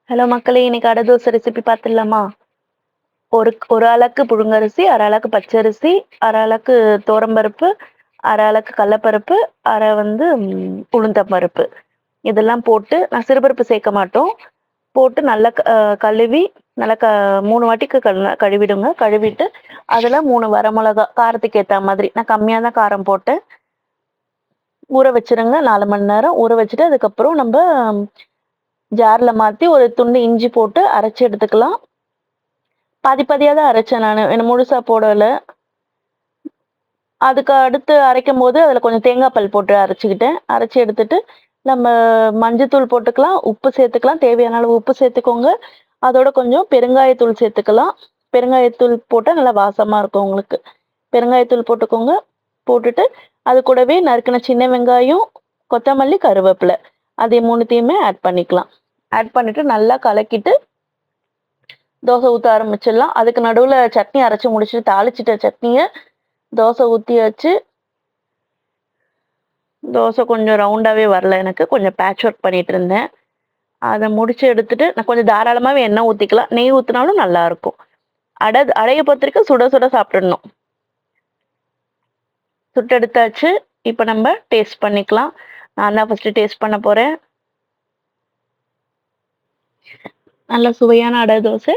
Hello மக்களே! இன்னைக்கு அடை தோசை ரெசிபி பார்த்துடலாமா? ஒரு ஆளாக்கு புழுங்கரிசி, அரை ஆளாக்கு பச்சரிசி, அரை ஆளாக்கு துவரம்பருப்பு, அரை ஆளாக்கு கடலப்பருப்பு, அரை உளுந்தம் பருப்பு. இதெல்லாம் போட்டு நான் சிறுபருப்பு சேர்க்க மாட்டோம். போட்டு நல்லா கழுவி நல்லா 3 வாட்டிக்கு கழுவிடுங்க. கழுவிட்டு அதில 3 வரமிளகா காரத்துக்கு ஏத்தா மாதிரி. நான் கம்மியா தான் காரம் போட்டேன். ஊற வச்சுருங்க 4 மணி நேரம். ஊற வச்சுட்டு அதுக்கப்புறம் நம்ப ஜார்ல மாத்தி ஒரு துண்டு இஞ்சி போட்டு அரைச்சு எடுத்துக்கலாம். பாதி பாதியா தான் அரைச்சேன் நானு. முழுசா போடல. அதுக்கு அடுத்து அரைக்கும்போது அதில கொஞ்சம் தேங்காய் பால் போட்டு அரைச்சுக்கிட்டேன். அரைச்சு எடுத்துட்டு, நம்ம மஞ்சத்தூள் போட்டுக்கலாம், உப்பு சேர்த்துக்கலாம். தேவையான அளவு உப்பு சேர்த்துக்கோங்க. அதோட கொஞ்சம் பெருங்காயத்தூள் சேர்த்துக்கலாம். பெருங்காயத்தூள் போட்டா நல்லா வாசமா இருக்கும் உங்களுக்கு. பெருங்காயத்தூள் போட்டுக்கோங்க. போட்டுட்டு, அது கூடவே நறுக்குன சின்ன வெங்காயம், கொத்தமல்லி, கருவேப்பில. அது 3த்தையுமே ஆட் பண்ணிக்கலாம். ஆட் பண்ணிட்டு நல்லா கலக்கிட்டு தோசை ஊத்த ஆரம்பிச்சிடலாம். அதுக்கு நடுவுல சட்னி அரைச்சு முடிச்சுட்டு தாளிச்சிட்ட சட்னிய தோசை ஊத்தியாச்சு. தோசை கொஞ்சம் ரவுண்டாவே வரல எனக்கு. கொஞ்சம் பேட்ச் ஒர்க் பண்ணிட்டு இருந்தேன். அத முடிச்சு எடுத்துட்டு நான் கொஞ்சம் தாராளமாவே எண்ணெய் ஊத்திக்கலாம். நெய் ஊத்துனாலும் நல்லாருக்கும். அடைய பொறுத்தவரைக்கும் சுட சுட சாப்பிட்டுடணும். சுட்டு எடுத்தாச்சு. இப்ப நம்ம டேஸ்ட் பண்ணிக்கலாம். நான் தான் ஃபர்ஸ்ட்டு டேஸ்ட் பண்ண போறேன். நல்ல சுவையான அடை தோசை.